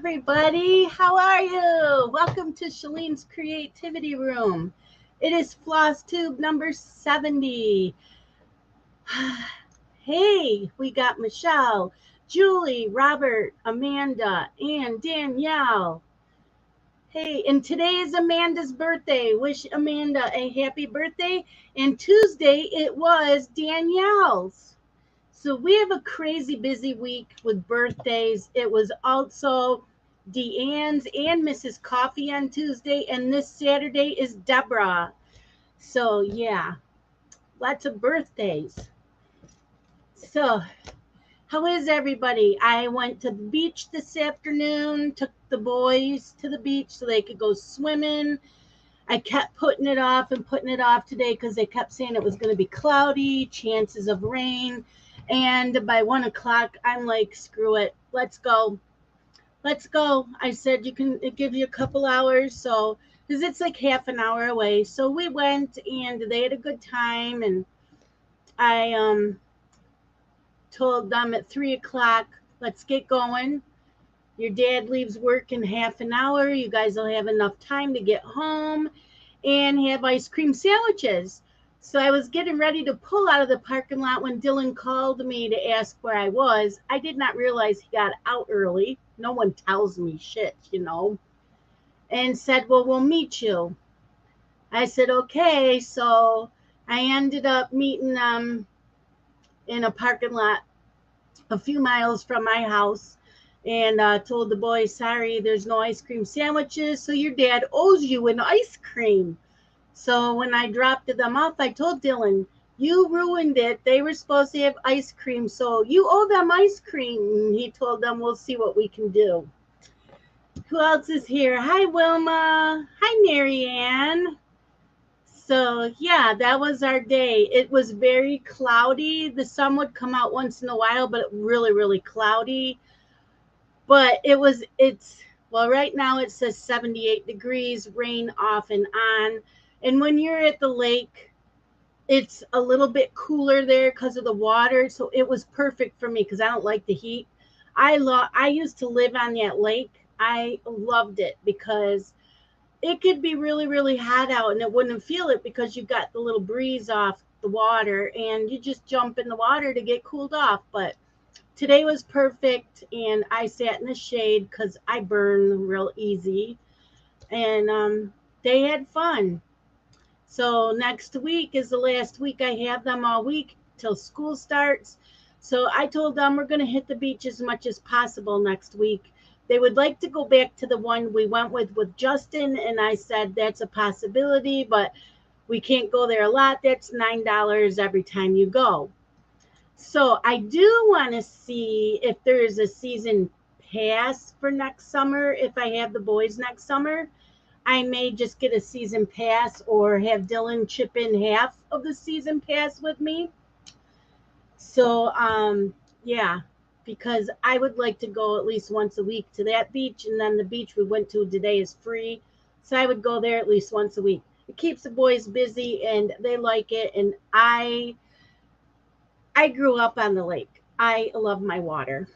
everybody. How are you? Welcome to Shalene's Creativity Room. It is Flosstube number 70. Hey, we got Michelle, Julie, Robert, Amanda, and Danielle. Hey, and today is Amanda's birthday. Wish Amanda a happy birthday. And Tuesday it was Danielle's. So we have a crazy busy week with birthdays. It was also Deanne's and Mrs. Coffee on Tuesday, and this Saturday is Deborah. So yeah, lots of birthdays. So how is everybody? I went to the beach this afternoon, took the boys to the beach so they could go swimming. I kept putting it off and putting it off today because they kept saying it was going to be cloudy, chances of rain. And by 1 o'clock, I'm like, screw it. Let's go. Let's go. I said, it gives you a couple hours. So, because it's like half an hour away. So we went and they had a good time. And I told them at 3 o'clock, let's get going. Your dad leaves work in half an hour. You guys will have enough time to get home and have ice cream sandwiches. So I was getting ready to pull out of the parking lot when Dylan called me to ask where I was. I did not realize he got out early. No one tells me shit, and said, well, we'll meet you. I said, okay. So I ended up meeting them in a parking lot a few miles from my house and told the boys, sorry, there's no ice cream sandwiches, so your dad owes you an ice cream. So when I dropped them off, I told Dylan, you ruined it. They were supposed to have ice cream, so you owe them ice cream. And he told them, we'll see what we can do. Who else is here? Hi, Wilma. Hi, Marianne. So, yeah, that was our day. It was very cloudy. The sun would come out once in a while, but really, really cloudy. But well, right now it says 78 degrees, rain off and on. And when you're at the lake, it's a little bit cooler there because of the water. So it was perfect for me because I don't like the heat. I used to live on that lake. I loved it because it could be really, really hot out and it wouldn't feel it because you got the little breeze off the water and you just jump in the water to get cooled off. But today was perfect and I sat in the shade because I burn real easy. And they had fun. So next week is the last week I have them all week till school starts. So I told them we're going to hit the beach as much as possible next week. They would like to go back to the one we went with Justin. And I said, that's a possibility, but we can't go there a lot. That's $9 every time you go. So I do want to see if there is a season pass for next summer. If I have the boys next summer, I may just get a season pass or have Dylan chip in half of the season pass with me. So, yeah, because I would like to go at least once a week to that beach. And then the beach we went to today is free. So I would go there at least once a week. It keeps the boys busy and they like it. And I grew up on the lake. I love my water.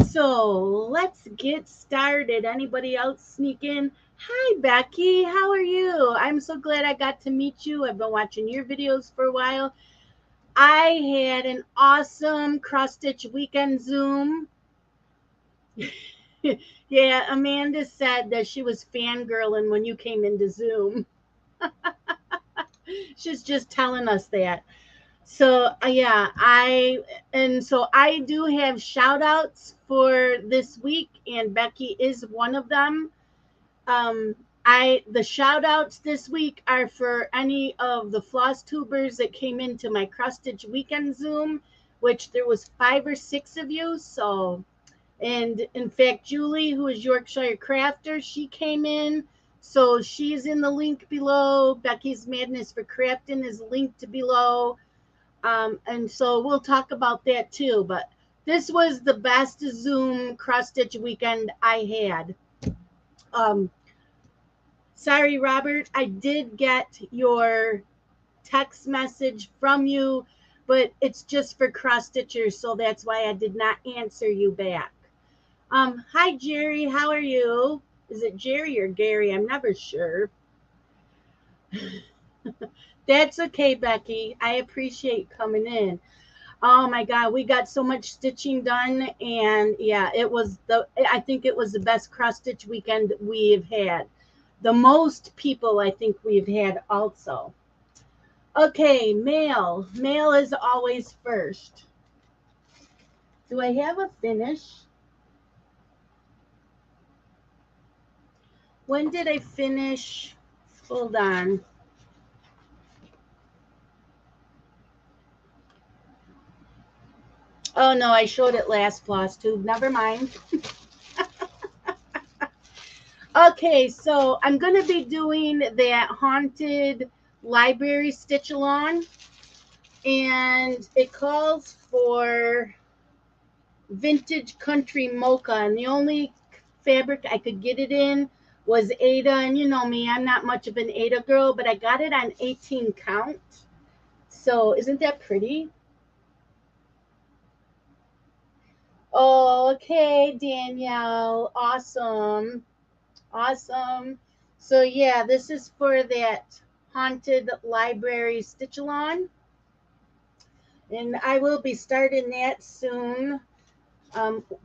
So let's get started. Anybody else sneak in? Hi, Becky. How are you? I'm so glad I got to meet you. I've been watching your videos for a while. I had an awesome cross-stitch weekend Zoom. Yeah, Amanda said that she was fangirling when you came into Zoom. She's just telling us that. So yeah, I do have shout outs for this week, and Becky is one of them. The shout outs this week are for any of the floss tubers that came into my cross stitch weekend Zoom, which there was 5 or 6 of you. So, and in fact, Julie, who is Yorkshire Crafter, she came in. So she's in the link below. Becky's Madness for Crafting is linked below. And so we'll talk about that too. But this was the best Zoom cross stitch weekend I had. Sorry, Robert, I did get your text message from you, but it's just for cross stitchers, so that's why I did not answer you back. Hi Jerry, how are you? Is it Jerry or Gary? I'm never sure. That's okay, Becky. I appreciate coming in. Oh my God, we got so much stitching done, and yeah, I think it was the best cross stitch weekend we've had. The most people I think we've had also. Okay, mail. Mail is always first. Do I have a finish? When did I finish? Hold on. Oh no, I showed it last floss tube. Never mind. Okay, so I'm going to be doing that haunted library stitch along, and it calls for vintage country mocha, and the only fabric I could get it in was Ada, and you know me, I'm not much of an Ada girl, but I got it on 18 count. So isn't that pretty? Okay, Danielle, awesome. Awesome. So yeah, this is for that haunted library stitch along, and I will be starting that soon.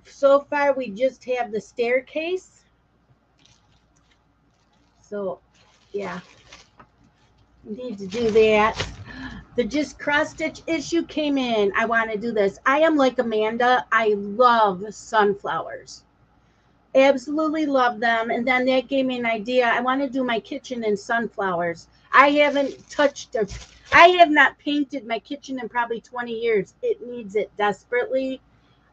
So far we just have the staircase. So yeah, need to do that. The just cross stitch issue came in. I want to do this. I am like Amanda. I love sunflowers. Absolutely love them. And then that gave me an idea. I want to do my kitchen in sunflowers. I haven't touched or I have not painted my kitchen in probably 20 years. It needs it desperately.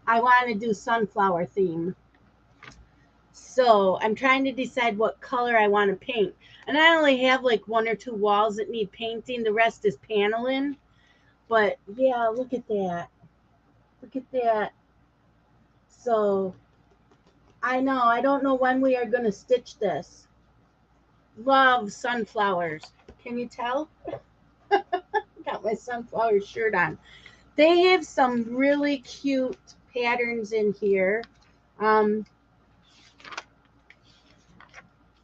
I want to do sunflower theme. So I'm trying to decide what color I want to paint. And I only have like one or two walls that need painting. The rest is paneling. But yeah, look at that. Look at that. So I know. I don't know when we are going to stitch this. Love sunflowers. Can you tell? Got my sunflower shirt on. They have some really cute patterns in here. Um,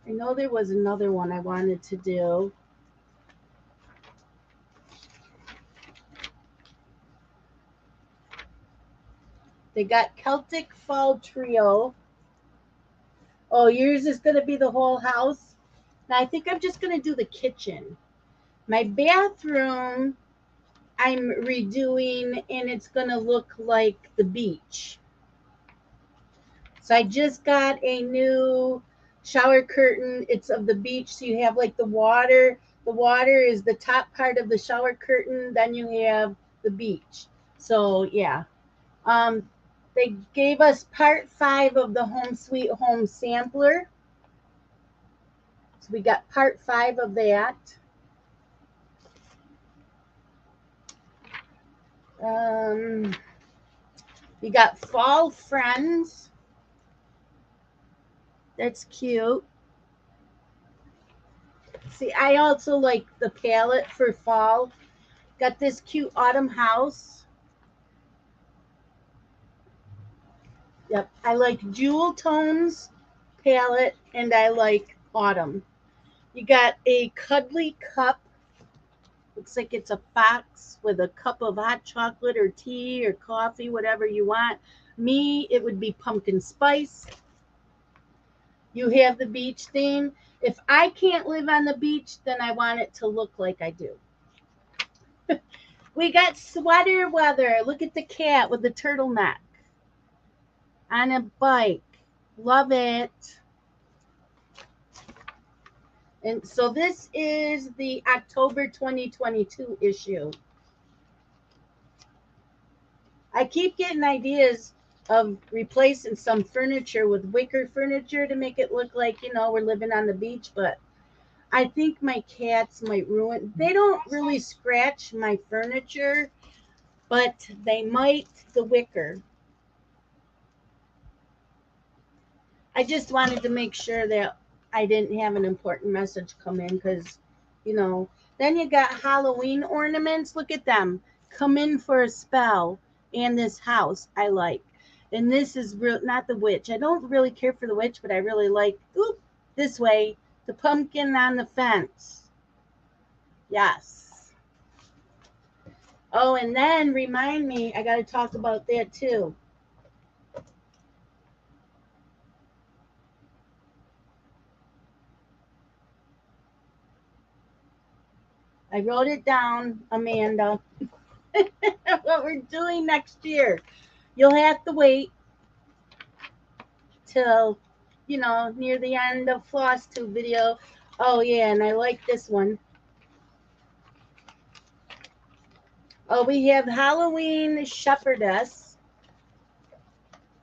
I know there was another one I wanted to do. They got Celtic Fall Trio. Oh, yours is going to be the whole house? Now, I think I'm just going to do the kitchen. My bathroom, I'm redoing, and it's going to look like the beach. So I just got a new shower curtain. It's of the beach. So you have like the water. The water is the top part of the shower curtain. Then you have the beach. So yeah. Um, they gave us part 5 of the Home Sweet Home sampler. So we got part 5 of that. You got Fall Friends. That's cute. See, I also like the palette for fall. Got this cute autumn house. Yep, I like Jewel Tones palette, and I like autumn. You got a cuddly cup. Looks like it's a fox with a cup of hot chocolate or tea or coffee, whatever you want. Me, it would be pumpkin spice. You have the beach theme. If I can't live on the beach, then I want it to look like I do. We got sweater weather. Look at the cat with the turtleneck on a bike. Love it. And so this is the October 2022 issue. I keep getting ideas of replacing some furniture with wicker furniture to make it look like, we're living on the beach, but I think my cats might ruin. They don't really scratch my furniture, but they might the wicker. I just wanted to make sure that I didn't have an important message come in because, then you got Halloween ornaments. Look at them. Come in for a spell. And this house I like. And this is not the witch. I don't really care for the witch, but I really like, this way, the pumpkin on the fence. Yes. Oh, and then remind me, I got to talk about that too. I wrote it down, Amanda, what we're doing next year. You'll have to wait till, near the end of Flosstube video. Oh, yeah, and I like this one. Oh, we have Halloween shepherdess.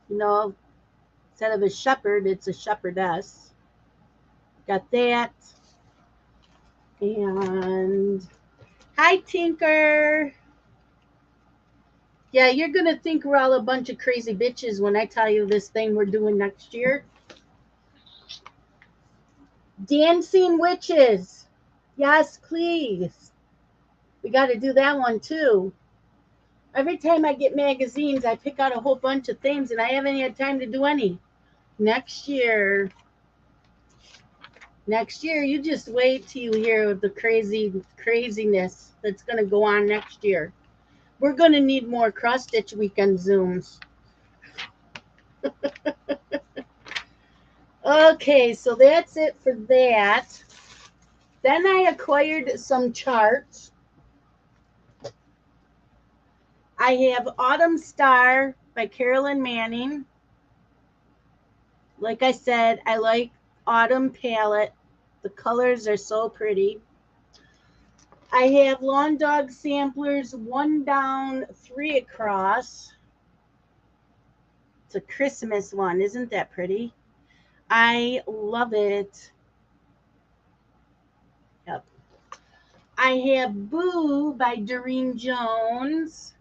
Instead of a shepherd, it's a shepherdess. Got that. And hi, Tinker. Yeah, you're going to think we're all a bunch of crazy bitches when I tell you this thing we're doing next year. Dancing witches. Yes, please. We got to do that one too. Every time I get magazines, I pick out a whole bunch of things, and I haven't had time to do any. Next year, you just wait till you hear the craziness that's going to go on next year. We're going to need more cross stitch weekend Zooms. Okay, so that's it for that. Then I acquired some charts. I have Autumn Star by Carolyn Manning. Like I said, I like Autumn palette. The colors are so pretty. I have Lawn Dog Samplers, 1 down, 3 across. It's a Christmas one. Isn't that pretty? I love it. Yep. I have Boo by Doreen Jones.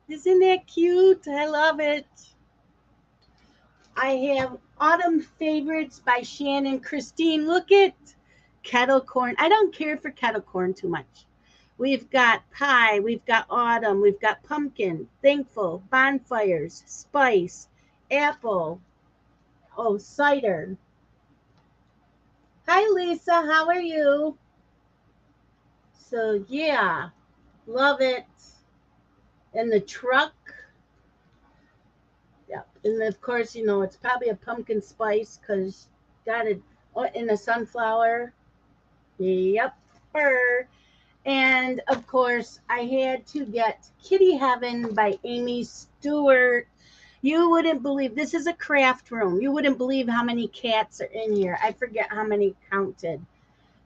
Isn't that cute? I love it. I have Autumn Favorites by Shannon Christine. Look at kettle corn. I don't care for kettle corn too much. We've got pie, we've got autumn, we've got pumpkin, thankful, bonfires, spice, apple, cider. Hi, Lisa. How are you? So, yeah, love it. And the truck. Yeah. And of course, it's probably a pumpkin spice because got it in a sunflower. Yep. And of course, I had to get Kitty Heaven by Amy Stewart. You wouldn't believe, this is a craft room. You wouldn't believe how many cats are in here. I forget how many counted.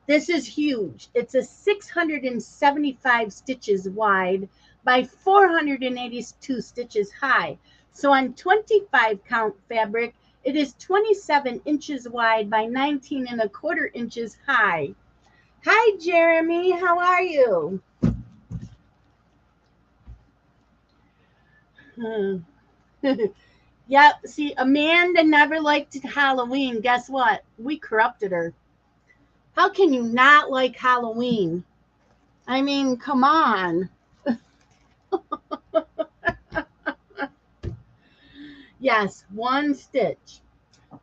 This is huge. It's a 675 stitches wide by 482 stitches high. So on 25 count fabric, it is 27 inches wide by 19 and a quarter inches high. Hi, Jeremy. How are you? Yep. See, Amanda never liked Halloween. Guess what? We corrupted her. How can you not like Halloween? I mean, come on. Yes, 1 stitch.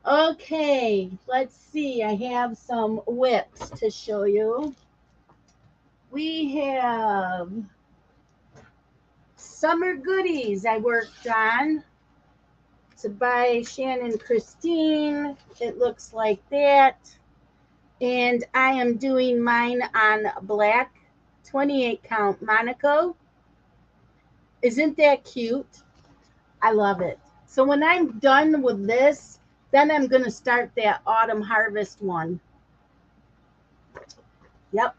Okay, let's see. I have some whips to show you. We have Summer Goodies I worked on. It's by Shannon Christine. It looks like that. And I am doing mine on black 28 count Monaco. Isn't that cute? I love it. So when I'm done with this, then I'm going to start that autumn harvest one. Yep,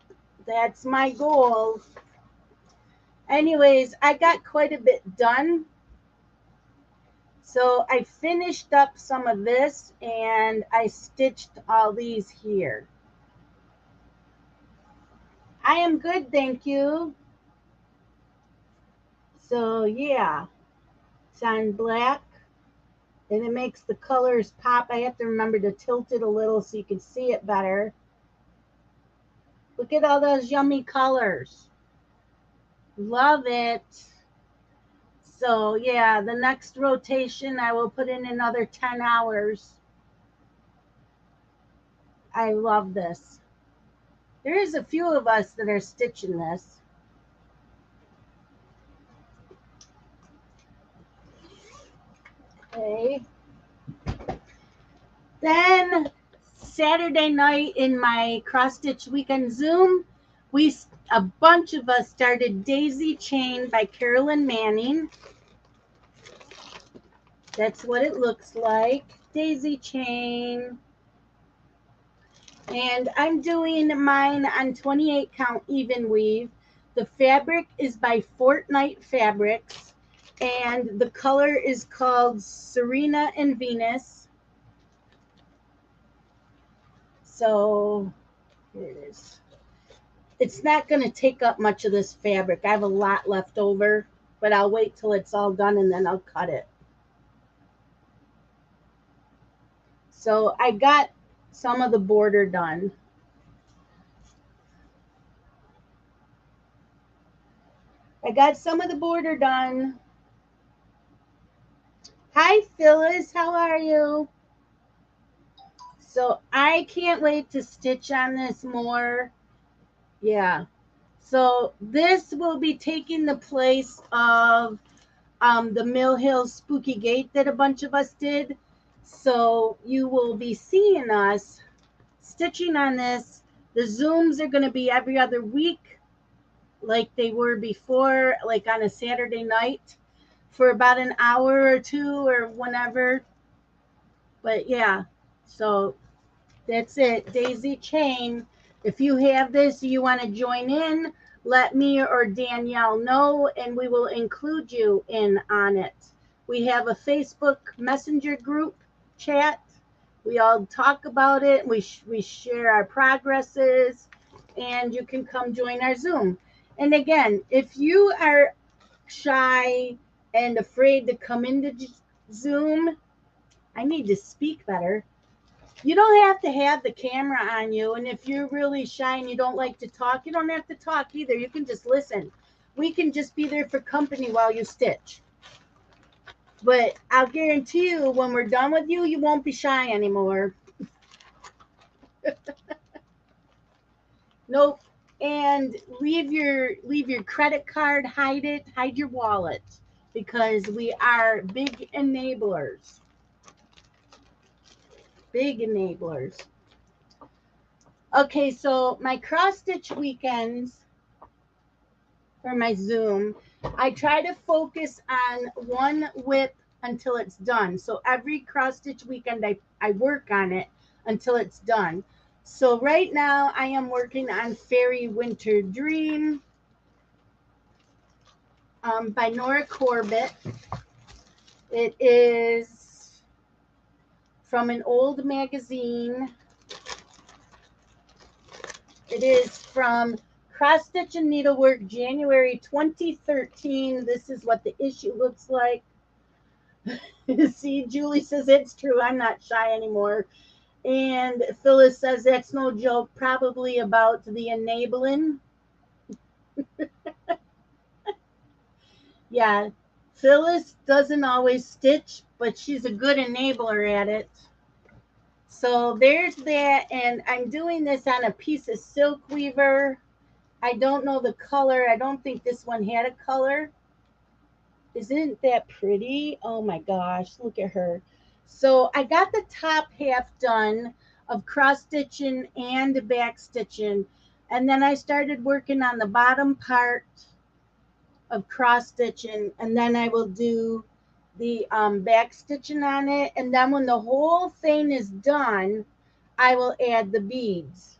that's my goal. Anyways, I got quite a bit done. So I finished up some of this and I stitched all these here. I am good, thank you. So yeah, it's on black and it makes the colors pop. I have to remember to tilt it a little so you can see it better. Look at all those yummy colors. Love it. So yeah, the next rotation I will put in another 10 hours. I love this. There is a few of us that are stitching this. Okay. Then Saturday night in my cross stitch weekend Zoom, a bunch of us started Daisy Chain by Carolyn Manning. That's what it looks like. Daisy Chain. And I'm doing mine on 28 count even weave. The fabric is by Fortnite Fabrics, and the color is called Serena and Venus. So here it is. It's not going to take up much of this fabric. I have a lot left over, but I'll wait till it's all done and then I'll cut it. So I got some of the border done. Hi, Phyllis. How are you? So I can't wait to stitch on this more. Yeah. So this will be taking the place of the Mill Hill Spooky Gate that a bunch of us did. So you will be seeing us stitching on this. The Zooms are going to be every other week like they were before, like on a Saturday night for about an hour or two or whenever. But yeah, so that's it. Daisy Chain. If you have this, you want to join in, let me or Danielle know, and we will include you in on it. We have a Facebook Messenger group chat. We all talk about it. We share our progresses, and you can come join our Zoom. And again, if you are shy and afraid to come into Zoom, I need to speak better. You don't have to have the camera on you. And if you're really shy and you don't like to talk, you don't have to talk either. You can just listen. We can just be there for company while you stitch. But I'll guarantee you, when we're done with you, you won't be shy anymore. Nope. And leave your credit card, hide it, hide your wallet, because we are big enablers. Big enablers. Okay, so my cross stitch weekends for my Zoom, I try to focus on one whip until it's done. So every cross stitch weekend, I work on it until it's done. So right now I am working on Fairy Winter Dream by Nora Corbett. It is from an old magazine. It is from Cross Stitch and Needlework, January 2013. This is what the issue looks like. See, Julie says it's true. I'm not shy anymore. And Phyllis says that's no joke, probably about the enabling. Yeah, Phyllis doesn't always stitch, but she's a good enabler at it. So there's that, and I'm doing this on a piece of silk weaver. I don't know the color. I don't think this one had a color. Isn't that pretty? Oh my gosh, look at her. So I got the top half done of cross stitching and back stitching, and then I started working on the bottom part of cross stitching, and then I will do the back stitching on it, and then when the whole thing is done, I will add the beads.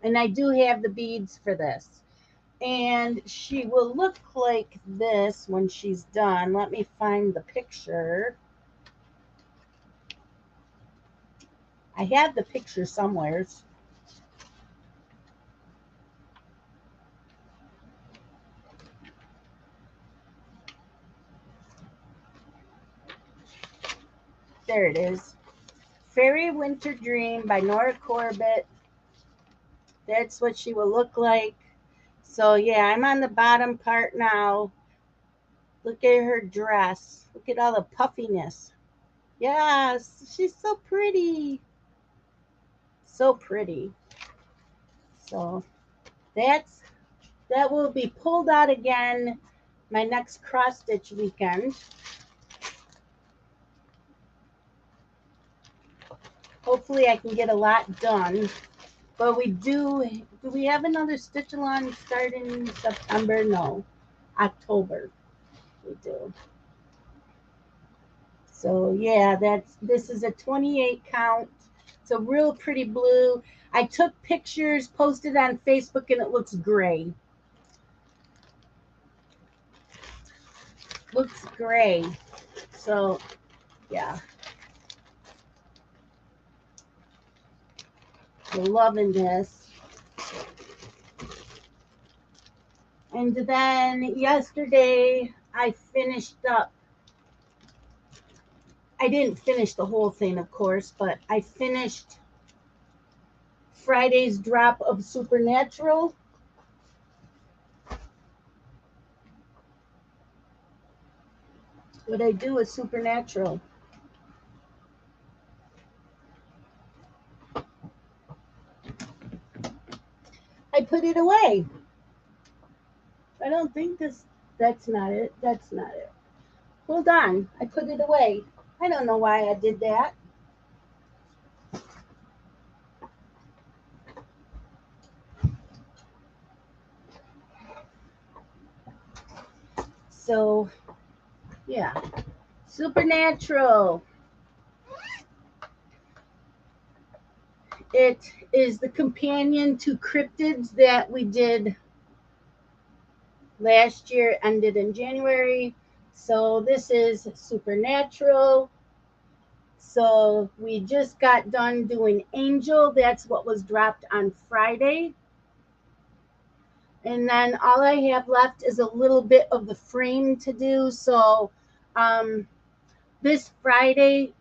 And I do have the beads for this. And she will look like this when she's done. Let me find the picture. I have the picture somewhere. There it is. Fairy Winter Dream by Nora Corbett. That's what she will look like. So yeah, I'm on the bottom part now. Look at her dress. Look at all the puffiness. Yes, she's so pretty. So pretty. So that will be pulled out again my next cross stitch weekend. Hopefully I can get a lot done. But do we have another stitch along starting September? No. October. We do. So yeah, this is a 28 count. It's a real pretty blue. I took pictures, posted on Facebook, and it looks gray. Looks gray. So yeah. I'm loving this. And then yesterday I finished up. I didn't finish the whole thing, of course, but I finished Friday's drop of Supernatural. What I do with Supernatural. I put it away. I don't think that's not it. That's not it. Hold on. I put it away. I don't know why I did that. So, yeah. Supernatural. It is the companion to Cryptids that we did last year, ended in January. So this is Supernatural. So we just got done doing Angel. That's what was dropped on Friday. And then all I have left is a little bit of the frame to do. So this Friday,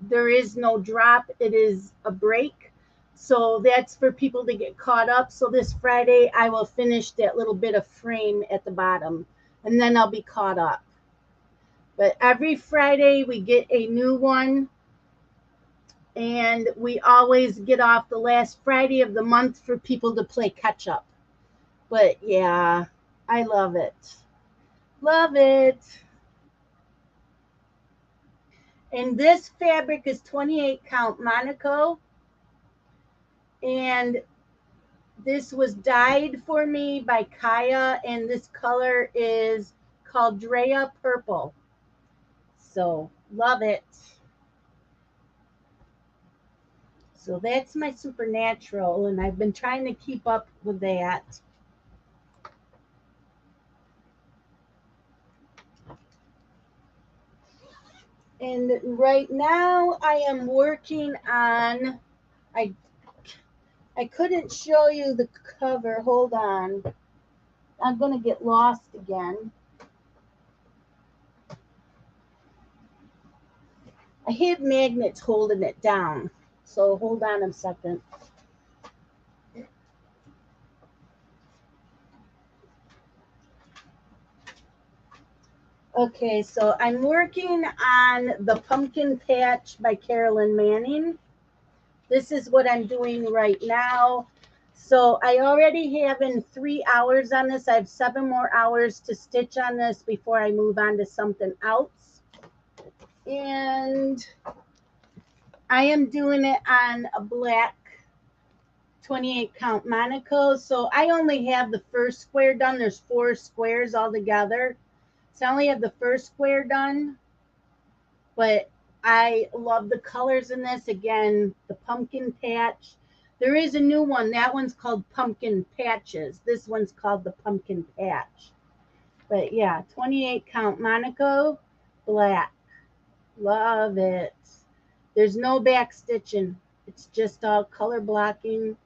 there is no drop. It is a break. So that's for people to get caught up. So this Friday, I will finish that little bit of frame at the bottom. And then I'll be caught up. But every Friday, we get a new one. And we always get off the last Friday of the month for people to play catch up. But yeah, I love it. Love it. And this fabric is 28 count Monaco. And this was dyed for me by Kaya. And this color is called Drea Purple. So love it. So that's my Supernatural. And I've been trying to keep up with that. And right now I am working on, I couldn't show you the cover. Hold on. I'm going to get lost again. I have magnets holding it down. So hold on a second. Okay, so I'm working on the Pumpkin Patch by Carolyn Manning. This is what I'm doing right now. So I already have in 3 hours on this. I have 7 more hours to stitch on this before I move on to something else. And I am doing it on a black 28 count Monaco. So I only have the first square done. There's 4 squares all together. So I only have the first square done, but I love the colors in this. Again, the pumpkin patch. There is a new one. That one's called Pumpkin Patches. This one's called the Pumpkin Patch. But yeah, 28 count Monaco, black. Love it. There's no back stitching. It's just all color blocking.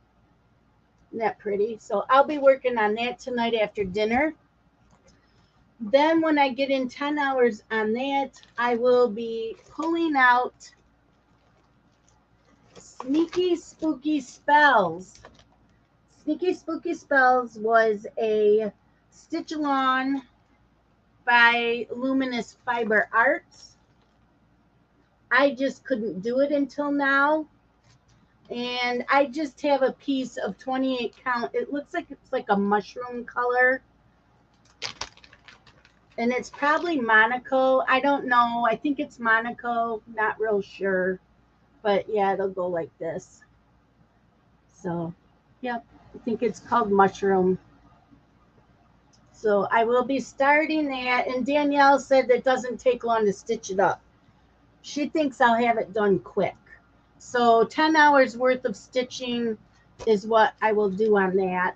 Isn't that pretty? So I'll be working on that tonight after dinner. Then when I get in 10 hours on that, I will be pulling out Sneaky Spooky Spells. Sneaky Spooky Spells was a stitch along by Luminous Fiber Arts. I just couldn't do it until now. And I just have a piece of 28 count. It looks like it's like a mushroom color. And it's probably Monaco. I don't know. I think it's Monaco. Not real sure. But yeah, it'll go like this. So, yep. I think it's called mushroom. So I will be starting that. And Danielle said it doesn't take long to stitch it up. She thinks I'll have it done quick. So 10 hours worth of stitching is what I will do on that.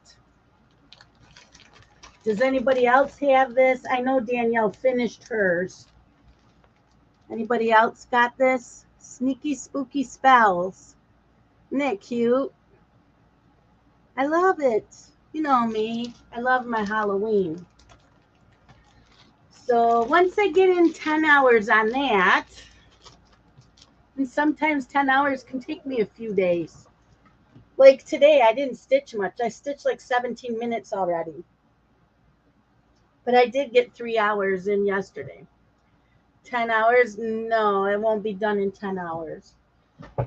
Does anybody else have this? I know Danielle finished hers. Anybody else got this? Sneaky Spooky Spells. Isn't that cute? I love it. You know me. I love my Halloween. So once I get in 10 hours on that, and sometimes 10 hours can take me a few days. Like today, I didn't stitch much. I stitched like 17 minutes already. But I did get 3 hours in yesterday. 10 hours? No, it won't be done in 10 hours.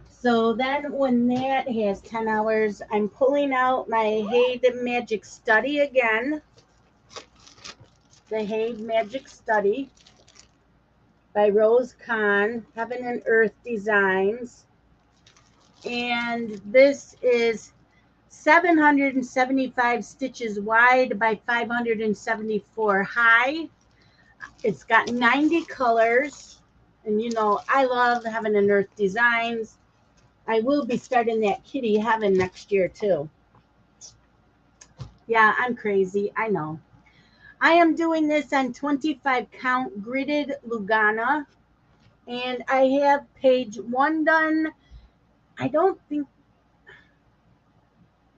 So then when that has 10 hours, I'm pulling out my Haid Magic Study again. The Haid Magic Study by Rose Kahn, Heaven and Earth Designs. And this is 775 stitches wide by 574 high. It's got 90 colors, and you know I love Heaven and Earth Designs. I will be starting that Kitty Heaven next year too. Yeah, I'm crazy, I know. I am doing this on 25 count gridded Lugana, and I have page 1 done. I don't think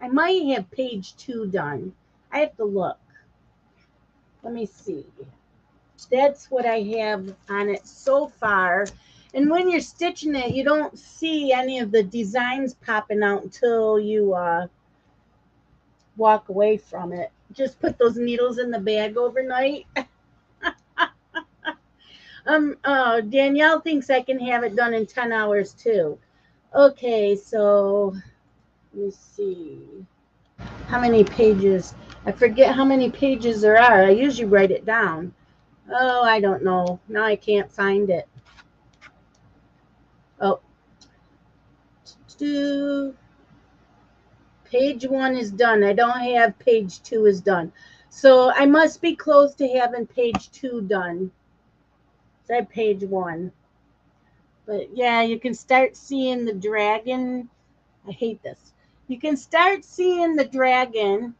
I might have page 2 done. I have to look. Let me see. That's what I have on it so far. And when you're stitching it, you don't see any of the designs popping out until you walk away from it. Just put those needles in the bag overnight. Danielle thinks I can have it done in 10 hours too. Okay, so let me see. How many pages? I forget how many pages there are. I usually write it down. Oh, I don't know. Now I can't find it. Oh. Page 1 is done. I don't have page 2 is done. So I must be close to having page 2 done. So I have page 1. But yeah, you can start seeing the dragon. I hate this. You can start seeing the dragon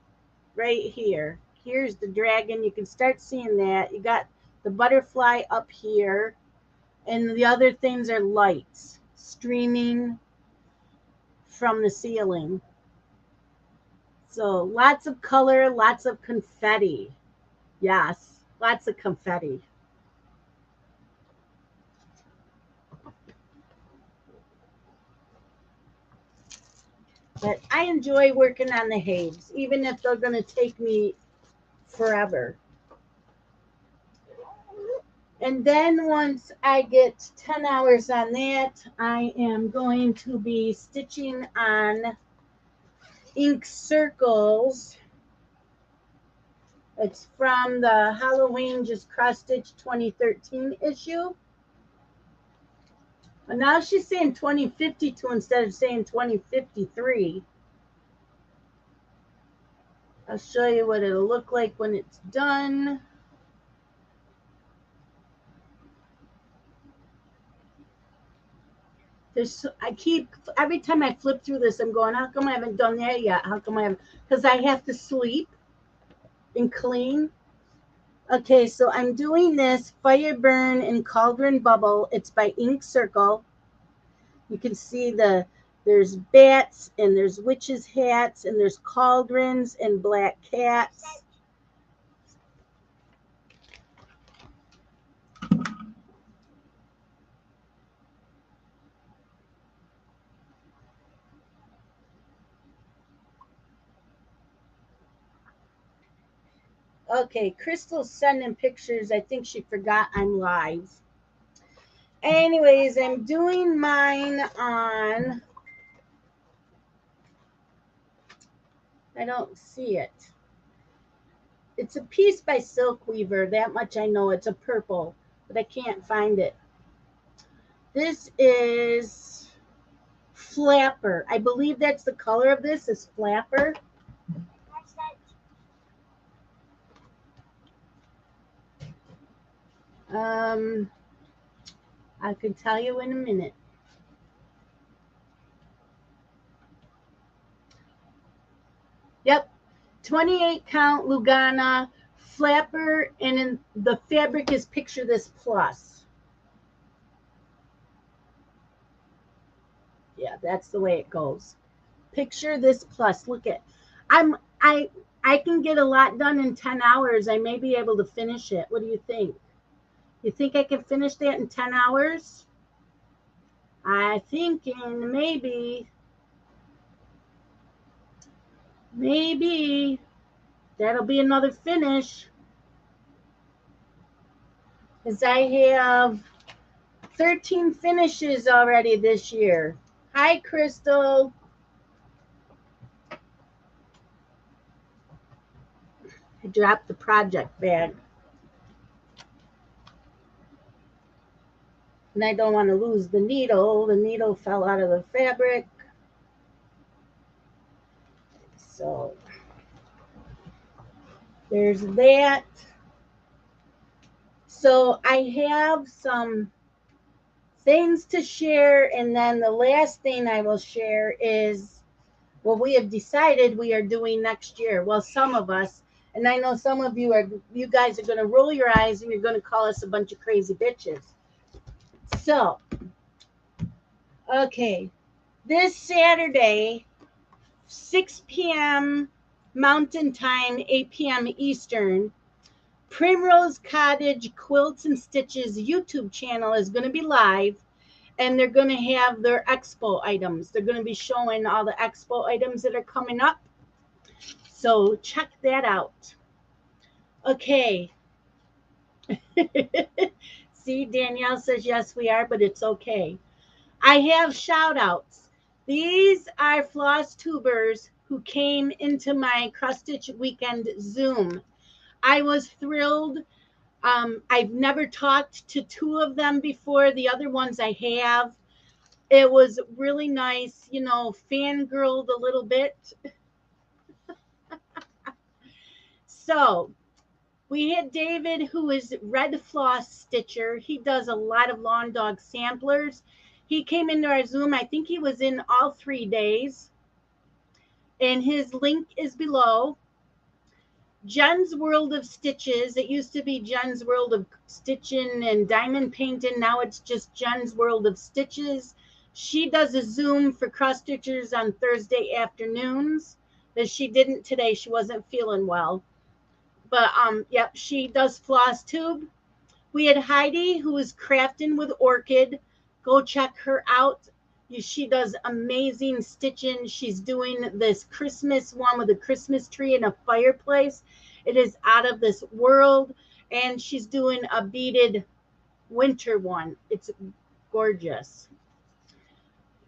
right here. Here's the dragon. You can start seeing that. You got the butterfly up here. And the other things are lights streaming from the ceiling. So lots of color, lots of confetti. Yes, lots of confetti. But I enjoy working on the Haids, even if they're going to take me forever. And then once I get 10 hours on that, I am going to be stitching on ink circles. It's from the Halloween Just Cross Stitch 2013 issue. And now she's saying 2052 instead of saying 2053. I'll show you what it'll look like when it's done. Every time I flip through this, I'm going, how come I haven't done that yet? How come I haven't? Because I have to sleep and clean. Okay, so I'm doing this Fire Burn and Cauldron Bubble. It's by Ink Circle. You can see there's bats and there's witches' hats and there's cauldrons and black cats. Okay, Crystal's sending pictures. I think she forgot I'm live. Anyways, I'm doing mine on, I don't see it. It's a piece by Silk Weaver. That much I know. It's a purple, but I can't find it. This is Flapper. I believe that's the color of this is Flapper. I can tell you in a minute. Yep, 28 count Lugana Flapper, and in the fabric is Picture This Plus. Yeah, that's the way it goes. Picture This Plus. Look at, I'm I can get a lot done in 10 hours. I may be able to finish it. What do you think? You think I can finish that in 10 hours? I thinking maybe that'll be another finish. Because I have 13 finishes already this year. Hi, Crystal. I dropped the project bag. And I don't want to lose the needle. The needle fell out of the fabric. So there's that. So I have some things to share. And then the last thing I will share is what we have decided we are doing next year. Well, some of us, and I know some of you guys are going to roll your eyes and you're going to call us a bunch of crazy bitches. So, okay, this Saturday, 6 p.m. Mountain Time, 8 p.m. Eastern, Primrose Cottage Quilts and Stitches YouTube channel is going to be live, and they're going to have their expo items. They're going to be showing all the expo items that are coming up. So check that out. Okay. See, Danielle says, yes, we are, but it's okay. I have shout outs. These are floss tubers who came into my cross stitch weekend Zoom. I was thrilled. I've never talked to two of them before. The other ones I have. It was really nice, fangirled a little bit. So we had David, who is Red Floss Stitcher. He does a lot of lawn dog samplers. He came into our Zoom. I think he was in all 3 days. And his link is below. Jen's World of Stitches. It used to be Jen's World of Stitching and Diamond Painting. Now it's just Jen's World of Stitches. She does a Zoom for cross stitchers on Thursday afternoons. But she didn't today. She wasn't feeling well. But yep, she does Flosstube. We had Heidi, who is crafting with Orchid. Go check her out. She does amazing stitching. She's doing this Christmas one with a Christmas tree and a fireplace. It is out of this world. And she's doing a beaded winter one. It's gorgeous.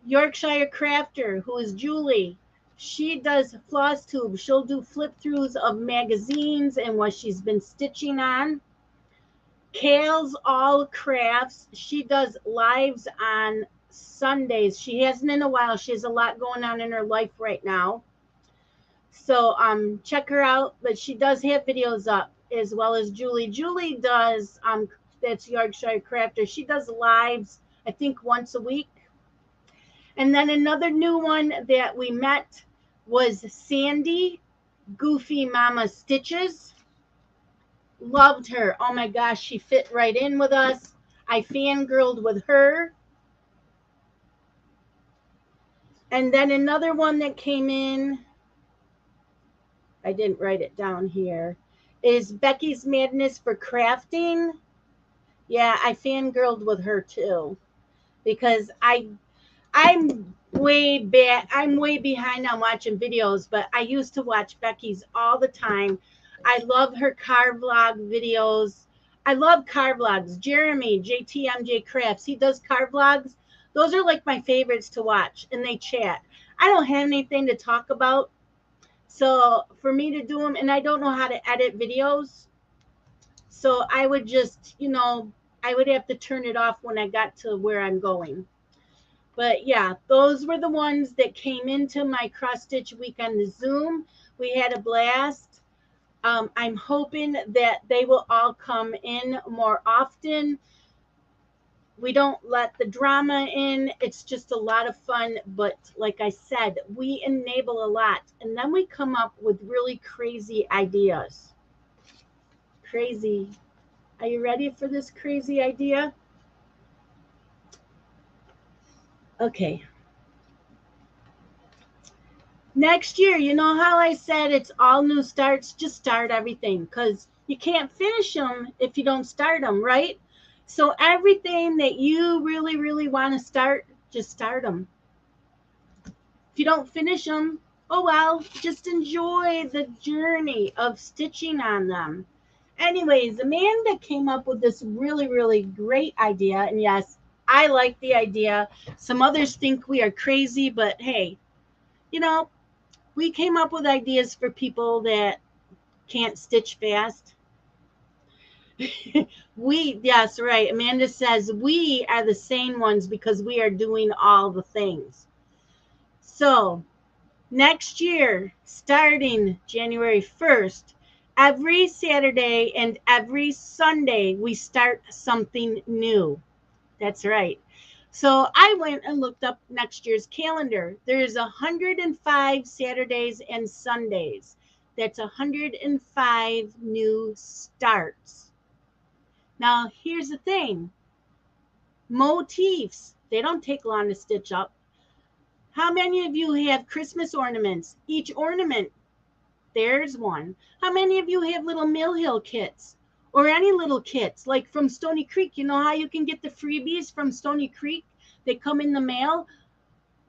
Yorkshire Crafter, who is Julie. She does Flosstube. She'll do flip throughs of magazines and what she's been stitching on. Kale's All Crafts. She does lives on Sundays. She hasn't in a while. She has a lot going on in her life right now. So check her out. But she does have videos up, as well as Julie. Julie does, that's Yorkshire Crafter. She does lives, I think, once a week. And then another new one that we met was Sandy, Goofy Mama Stitches. Loved her. Oh my gosh, she fit right in with us. I fangirled with her. And then another one that came in, I didn't write it down here, is Becky's Madness for Crafting. Yeah, I fangirled with her too, because I'm way back. I'm way behind on watching videos, but I used to watch Becky's all the time. I love her car vlog videos. I love car vlogs. Jeremy, JTMJ Crafts, he does car vlogs. Those are like my favorites to watch, and they chat. I don't have anything to talk about. So for me to do them, and I don't know how to edit videos. So I would just, I would have to turn it off when I got to where I'm going. But yeah, those were the ones that came into my cross stitch week on the Zoom. We had a blast. I'm hoping that they will all come in more often. We don't let the drama in. It's just a lot of fun. But like I said, we enable a lot. And then we come up with really crazy ideas. Crazy. Are you ready for this crazy idea? Okay. Next year, you know how I said it's all new starts? Just start everything, because you can't finish them if you don't start them, right? So everything that you really, really want to start, just start them. If you don't finish them, oh well, just enjoy the journey of stitching on them. Anyways, Amanda came up with this really, really great idea. And yes, I like the idea. Some others think we are crazy, but hey, you know, we came up with ideas for people that can't stitch fast. Yes, right. Amanda says we are the sane ones because we are doing all the things. So next year, starting January 1st, every Saturday and every Sunday, we start something new. That's right. So I went and looked up next year's calendar. There's 105 Saturdays and Sundays. That's 105 new starts. Now, here's the thing. Motifs, they don't take long to stitch up. How many of you have Christmas ornaments? Each ornament, there's one. How many of you have little Mill Hill kits? Or any little kits, like from Stony Creek? You know how you can get the freebies from Stony Creek? They come in the mail.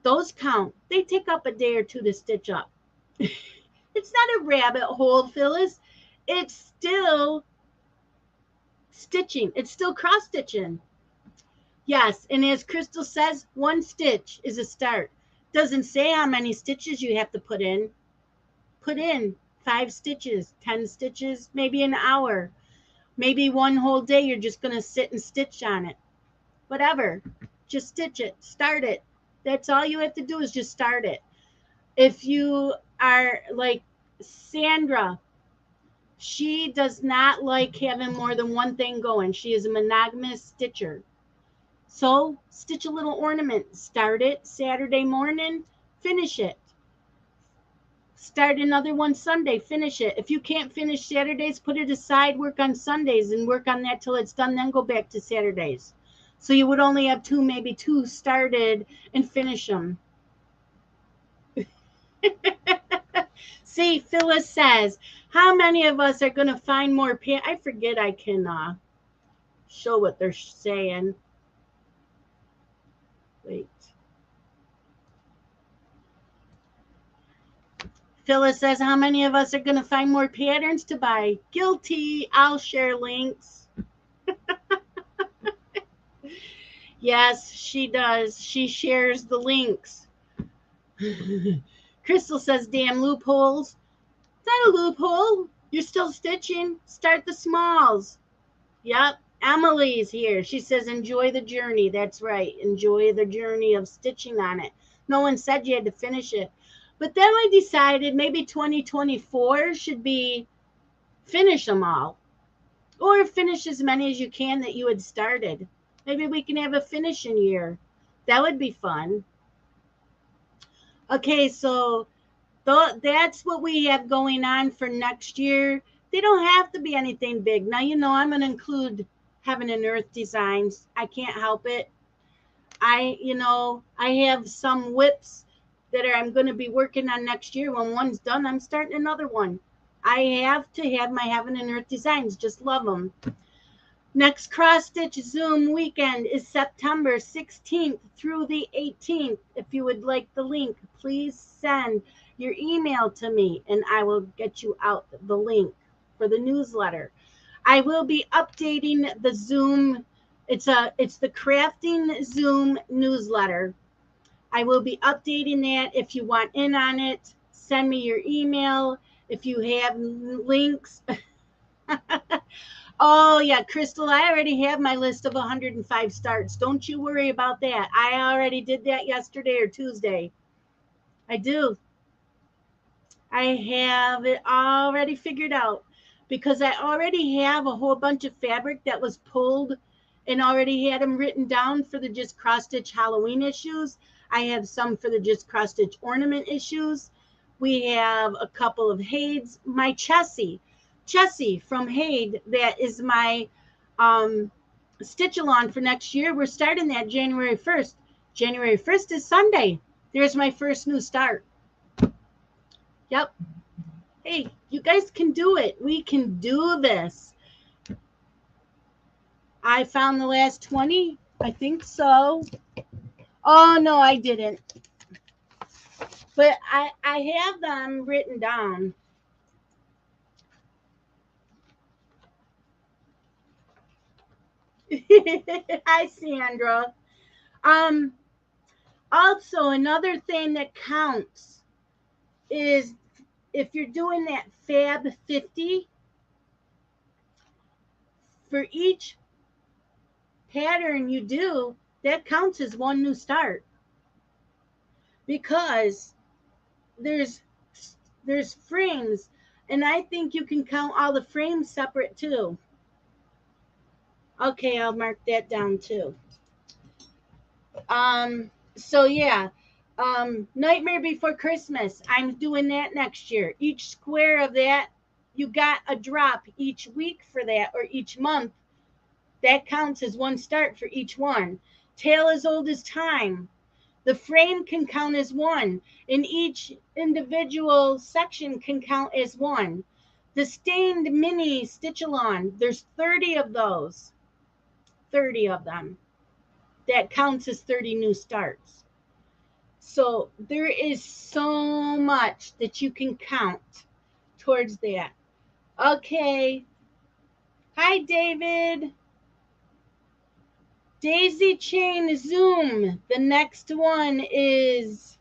Those count. They take up a day or two to stitch up. It's not a rabbit hole, Phyllis. It's still stitching. It's still cross stitching. Yes, and as Crystal says, one stitch is a start. Doesn't say how many stitches you have to put in. Put in 5 stitches, 10 stitches, maybe an hour. Maybe one whole day you're just going to sit and stitch on it. Whatever. Just stitch it. Start it. That's all you have to do is just start it. If you are like Sandra, she does not like having more than one thing going. She is a monogamous stitcher. So stitch a little ornament. Start it Saturday morning. Finish it. Start another one Sunday. Finish it. If you can't finish Saturdays, put it aside. Work on Sundays and work on that till it's done. Then go back to Saturdays. So you would only have maybe two started and finish them. See, Phyllis says, how many of us are going to find more I forget I can show what they're saying. Wait. Phyllis says, how many of us are going to find more patterns to buy? Guilty. I'll share links. Yes, she does. She shares the links. Crystal says, damn loopholes. It's not a loophole. You're still stitching. Start the smalls. Yep. Emily's here. She says, enjoy the journey. That's right. Enjoy the journey of stitching on it. No one said you had to finish it. But then I decided maybe 2024 should be finish them all. Or finish as many as you can that you had started. Maybe we can have a finishing year. That would be fun. Okay, so that's what we have going on for next year. They don't have to be anything big. Now, I'm going to include Heaven and Earth designs. I can't help it. I have some whips that I'm going to be working on next year. When one's done, I'm starting another one. I have to have my Heaven and Earth designs. Just love them. Next cross stitch Zoom weekend is September 16th through the 18th. If you would like the link, please send your email to me and I will get you out the link. for the newsletter. I will be updating the Zoom. It's the Crafting Zoom newsletter. I will be updating that. If you want in on it, send me your email. If you have links. Oh, yeah, Crystal, I already have my list of 105 starts. Don't you worry about that. I already did that yesterday or Tuesday. I do. I have it already figured out because I already have a whole bunch of fabric that was pulled and already had them written down for the Just Cross Stitch Halloween issues. I have some for the Just Cross Stitch ornament issues. We have a couple of Hades. My Chessie from Hade, that is my stitch-along for next year. We're starting that January 1st. January 1st is Sunday. There's my first new start. Yep. Hey, you guys can do it. We can do this. I found the last 20. I think so. Oh, no, I didn't. But I have them written down. Hi, Sandra. Also, another thing that counts is if you're doing that Fab 50, for each pattern you do, that counts as one new start. Because there's frames, and I think you can count all the frames separate too. Okay, I'll mark that down too. So yeah, Nightmare Before Christmas, I'm doing that next year. Each square of that, you got a drop each week for that, or each month. That counts as one start for each one. Tale as Old as Time. The frame can count as one, and each individual section can count as one. The stained mini stitch-along, there's 30 of those. 30 of them. That counts as 30 new starts. So there is so much that you can count towards that. Okay. Hi, David. Daisy Chain Zoom. The next one is,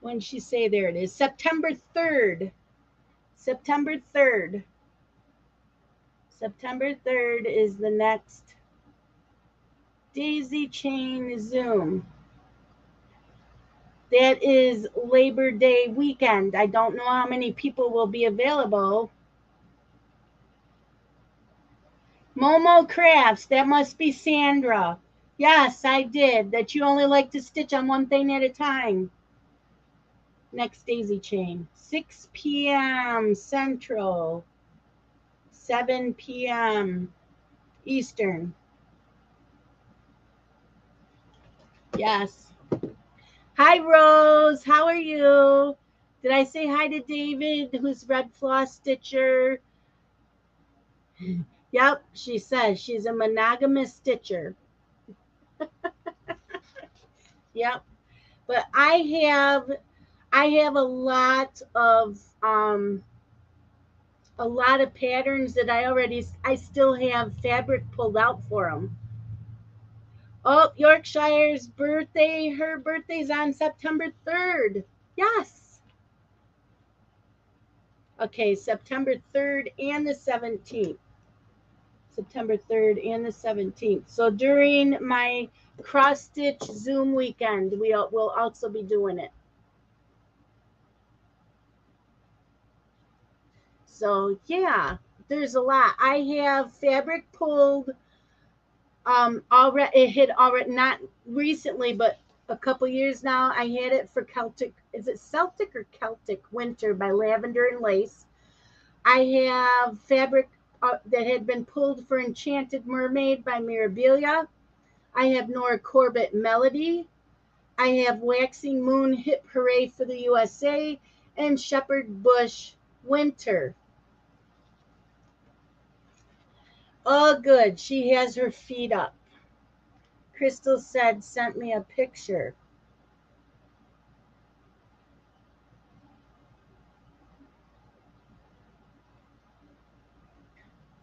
when did she say? There it is, September 3rd. September 3rd. September 3rd is the next Daisy Chain Zoom. That is Labor Day weekend. I don't know how many people will be available. Momo Crafts, that must be Sandra. Yes, I did. That you only like to stitch on one thing at a time. Next daisy chain. 6 p.m. Central. 7 p.m. Eastern. Yes. Hi, Rose. How are you? Did I say hi to David, who's Red Floss Stitcher? Yep, she says she's a monogamous stitcher. Yep. But I have a lot of patterns that I still have fabric pulled out for them. Oh, Yorkshire's birthday. Her birthday's on September 3rd. Yes. Okay, September 3rd and the 17th. September 3rd and the 17th. So during my cross stitch Zoom weekend, we'll also be doing it. So yeah, there's a lot. I have fabric pulled. Already, it had already, not recently, but a couple years now. I had it for Celtic. Is it Celtic or Celtic Winter by Lavender and Lace. I have fabric that had been pulled for Enchanted Mermaid by Mirabilia. I have Nora Corbett Melody. I have Waxing Moon Hip Hooray for the USA and Shepherd Bush Winter. Oh, good. She has her feet up. Crystal sent me a picture.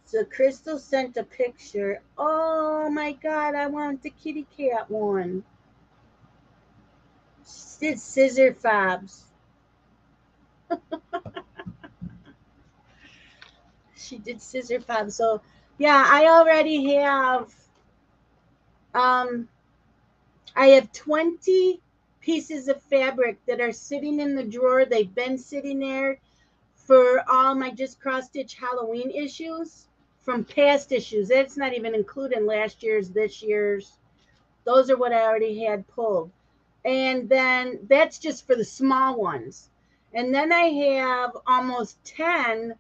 So Crystal sent a picture. Oh my God, I want the kitty cat one. She did scissor fobs. She did scissor fobs. So yeah, um I have 20 pieces of fabric that are sitting in the drawer. They've been sitting there for all my Just Cross Stitch Halloween issues from past issues. That's not even including last year's, this year's. Those are what I already had pulled. And then that's just for the small ones. And then I have almost 10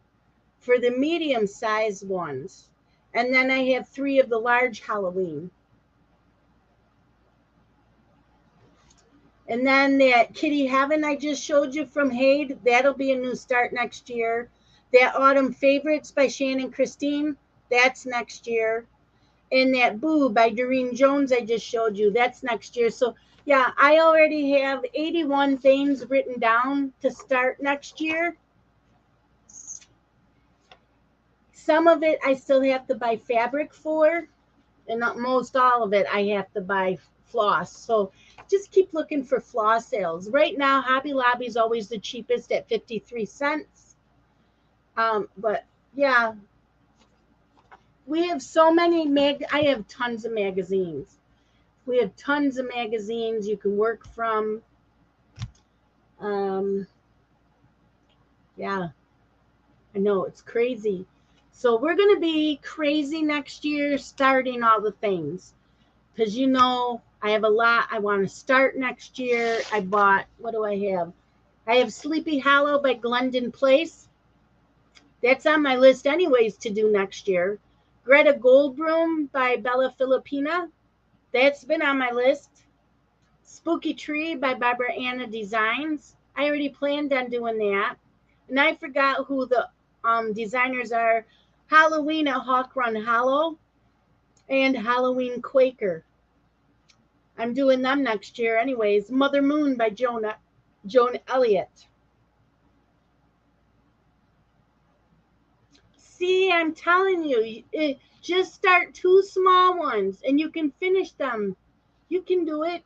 for the medium sized ones. And then I have 3 of the large Halloween. And then that Kitty Heaven I just showed you from Hade, that'll be a new start next year. That Autumn Favorites by Shannon Christine, that's next year. And that Boo by Doreen Jones I just showed you, that's next year. So yeah, I already have 81 things written down to start next year. Some of it I still have to buy fabric for, and most all of it I have to buy floss. So just keep looking for floss sales. Right now, Hobby Lobby is always the cheapest at 53 cents. But yeah, we have so many I have tons of magazines. We have tons of magazines you can work from. Yeah, I know it's crazy. So we're going to be crazy next year starting all the things. Because I have a lot I want to start next year. I bought, what do I have? I have Sleepy Hollow by Glendon Place. That's on my list anyways to do next year. Greta Goldbloom by Bella Filipina. That's been on my list. Spooky Tree by Barbara Anna Designs. I already planned on doing that. And I forgot who the designers are. Halloween at Hawk Run Hollow and Halloween Quaker. I'm doing them next year anyways. Mother Moon by Joan Elliott. See, I'm telling you, just start 2 small ones and you can finish them. You can do it.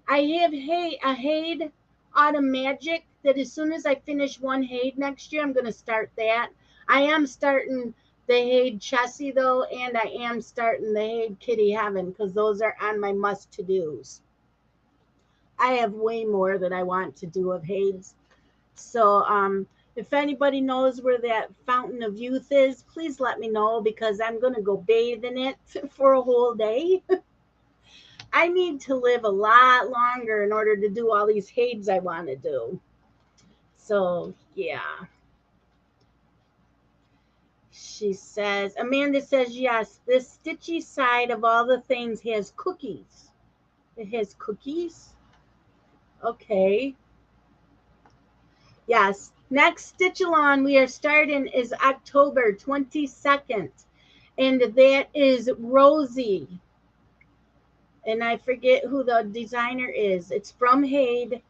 I have a Hade Autumn Magic that as soon as I finish one Hade next year, I'm going to start that. I am starting the Hade Chessie though, and I am starting the Hade Kitty Heaven because those are on my must-to-dos. I have way more that I want to do of Hades. So if anybody knows where that Fountain of Youth is, please let me know because I'm going to go bathe in it for a whole day. I need to live a lot longer in order to do all these Hades I want to do. So, yeah. Amanda says, yes, this stitchy side of all the things has cookies. It has cookies? Okay. Yes. Next Stitch-A-Lon we are starting is October 22nd. And that is Rosie. And I forget who the designer is. It's from Hade.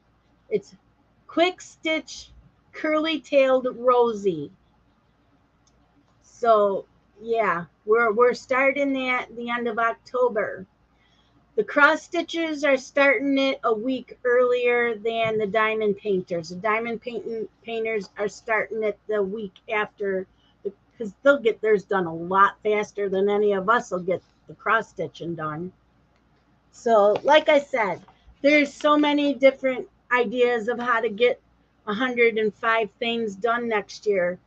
It's Quick Stitch Curly-Tailed Rosie. So, yeah, we're starting that the end of October. The cross stitchers are starting it a week earlier than the diamond painters. The diamond painters are starting it the week after because they'll get theirs done a lot faster than any of us will get the cross stitching done. So, like I said, there's so many different ideas of how to get 105 things done next year.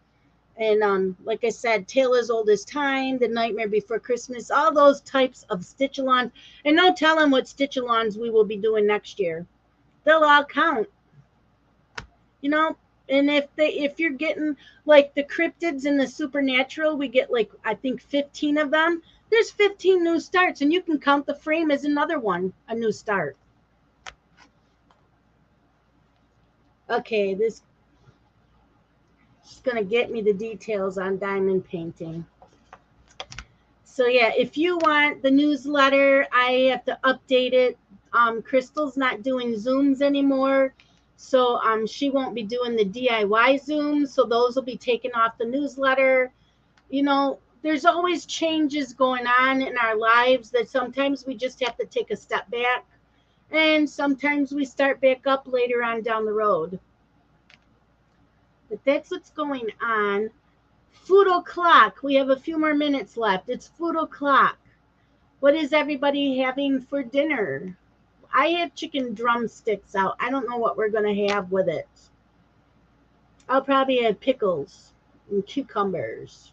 And like I said, Tale as Old as Time, The Nightmare Before Christmas, all those types of Stitch-A-Lons. And no telling what Stitch-A-Lons we will be doing next year. They'll all count. And if you're getting like the cryptids and the supernatural, we get like I think 15 of them. There's 15 new starts, and you can count the frame as another one, a new start. Okay, this is going to get me the details on diamond painting. So yeah, if you want the newsletter, I have to update it. Crystal's not doing Zooms anymore, so she won't be doing the DIY Zooms. So those will be taken off the newsletter. You know, there's always changes going on in our lives that sometimes we just have to take a step back, and sometimes we start back up later on down the road. But that's what's going on. Food o'clock. We have a few more minutes left. It's food o'clock. What is everybody having for dinner? I have chicken drumsticks out. I don't know what we're going to have with it. I'll probably have pickles and cucumbers.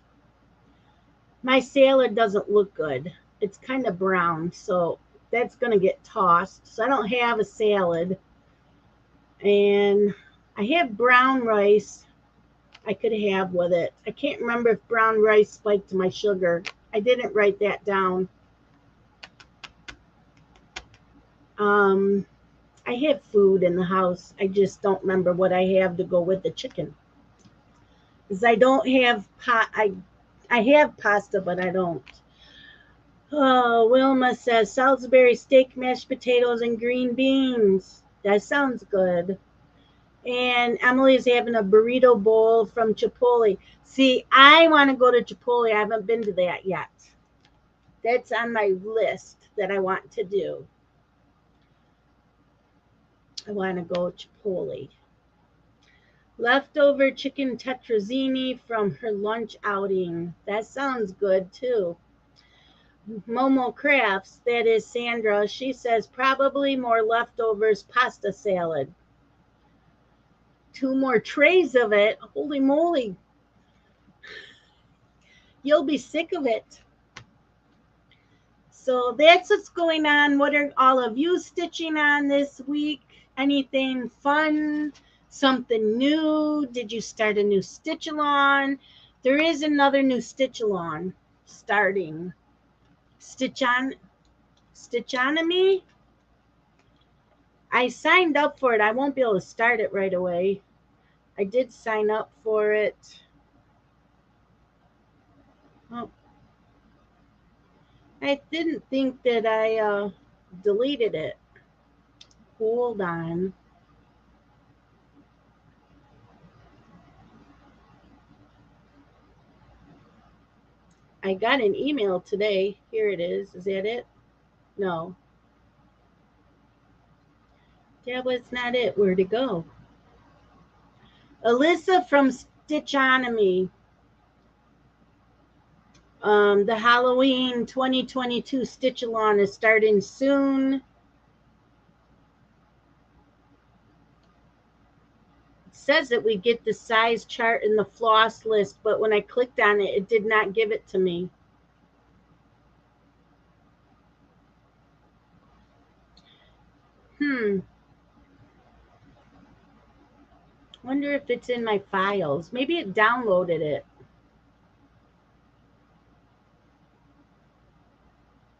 My salad doesn't look good. It's kind of brown, so that's going to get tossed. So I don't have a salad. And I have brown rice I could have with it. I can't remember if brown rice spiked my sugar. I didn't write that down. I have food in the house. I just don't remember what I have to go with the chicken. Because I don't have I have pasta, but I don't. Oh, Wilma says Salisbury steak, mashed potatoes, and green beans. That sounds good. And Emily's having a burrito bowl from Chipotle. See, I want to go to Chipotle. I haven't been to that yet. That's on my list that I want to do. I want to go Chipotle. Leftover chicken tetrazzini from her lunch outing. That sounds good too. Momo Crafts, that is Sandra, she says probably more leftovers pasta salad. 2 more trays of it. Holy moly. You'll be sick of it. So that's what's going on. What are all of you stitching on this week? Anything fun? Something new? Did you start a new stitch along? There is another new stitch along starting. Stitchonomy? I signed up for it. I won't be able to start it right away. I did sign up for it. Oh. I didn't think that I deleted it. Hold on. I got an email today. Here it is. Is that it? No. That was not it. Where'd it go? Alyssa from Stitchonomy. The Halloween 2022 Stitch Along is starting soon. It says that we get the size chart in the floss list, but when I clicked on it, it did not give it to me. Wonder if it's in my files. Maybe it downloaded it.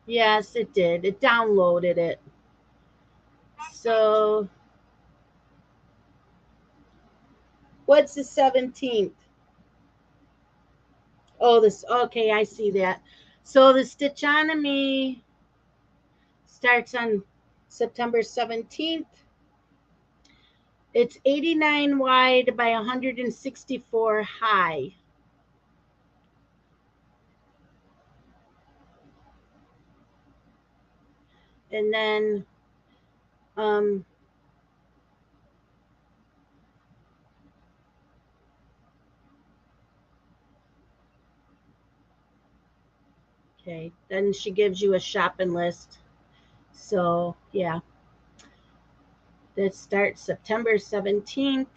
Yes, it did. It downloaded it. So, what's the 17th? Oh, this, okay, I see that. So the Stitchonomy starts on September 17th. It's 89 wide by 164 high. And then okay, then she gives you a shopping list. So, yeah. That starts September 17th.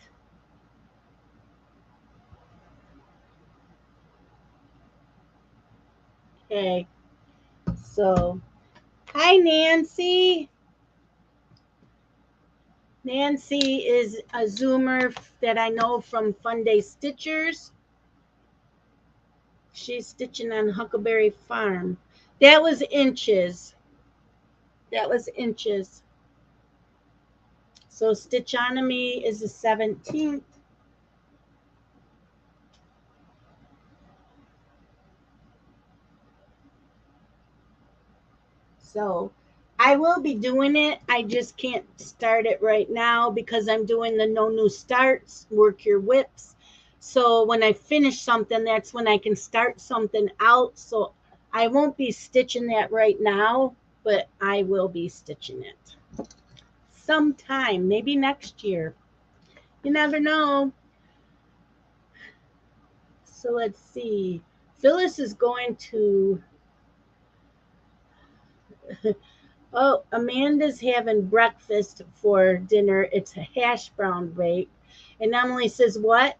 Okay. So, hi, Nancy. Nancy is a Zoomer that I know from Fun Day Stitchers. She's stitching on Huckleberry Farm. That was inches. That was inches. So Stitchonomy is the 17th. So I will be doing it. I just can't start it right now because I'm doing the no new starts, work your whips. So when I finish something, that's when I can start something out. So I won't be stitching that right now, but I will be stitching it sometime, maybe next year. You never know. So let's see. Phyllis is going to. Oh, Amanda's having breakfast for dinner. It's a hash brown bake. And Emily says, "What?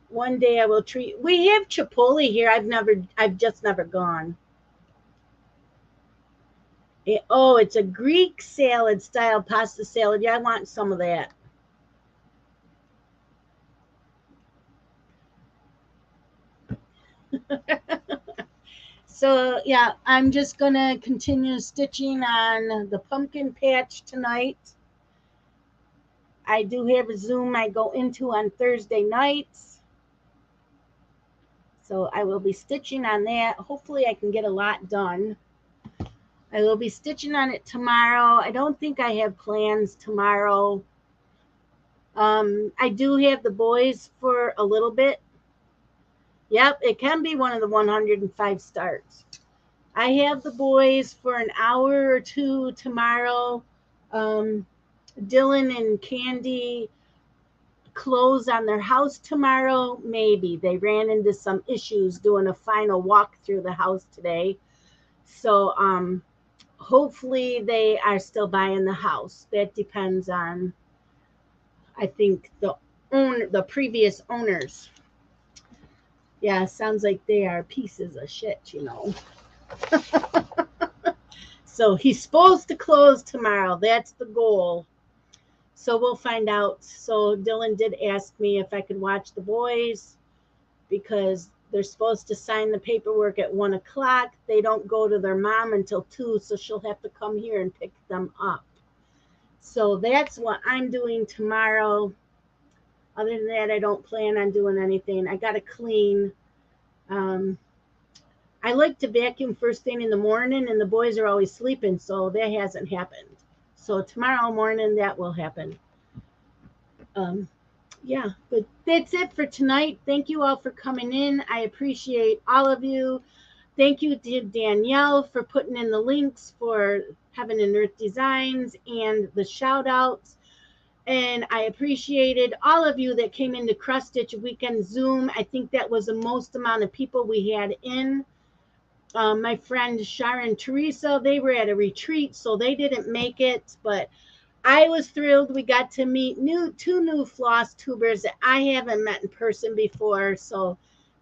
One day I will treat." We have Chipotle here. I've just never gone. Oh, it's a Greek salad style pasta salad. Yeah, I want some of that. So yeah, I'm just gonna continue stitching on the pumpkin patch tonight. I do have a Zoom I go into on Thursday nights. So I will be stitching on that. Hopefully I can get a lot done. I will be stitching on it tomorrow. I don't think I have plans tomorrow. I do have the boys for a little bit. Yep, it can be one of the 105 starts. I have the boys for an hour or two tomorrow. Um, Dylan and Candy close on their house tomorrow. Maybe they ran into some issues doing a final walk through the house today. So hopefully they are still buying the house. That depends on, I think, the previous owners. Yeah, sounds like they are pieces of shit. So he's supposed to close tomorrow. That's the goal. So we'll find out. So Dylan did ask me if I could watch the boys because they're supposed to sign the paperwork at 1 o'clock. They don't go to their mom until 2, so she'll have to come here and pick them up. So that's what I'm doing tomorrow. Other than that, I don't plan on doing anything. I got to clean. I like to vacuum first thing in the morning, and the boys are always sleeping, so that hasn't happened. So tomorrow morning, that will happen. Yeah, but that's it for tonight. Thank you all for coming in. I appreciate all of you. Thank you to Danielle for putting in the links for Heaven and Earth Designs and the shout outs. And I appreciated all of you that came into Cross Stitch Weekend Zoom. I think that was the most amount of people we had in. My friend Sharon and Teresa, they were at a retreat, so they didn't make it. But I was thrilled. We got to meet two new floss tubers that I haven't met in person before. So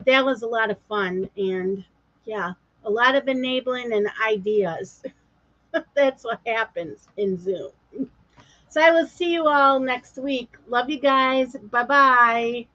that was a lot of fun. And yeah, a lot of enabling and ideas. That's what happens in Zoom. So I will see you all next week. Love you guys. Bye-bye.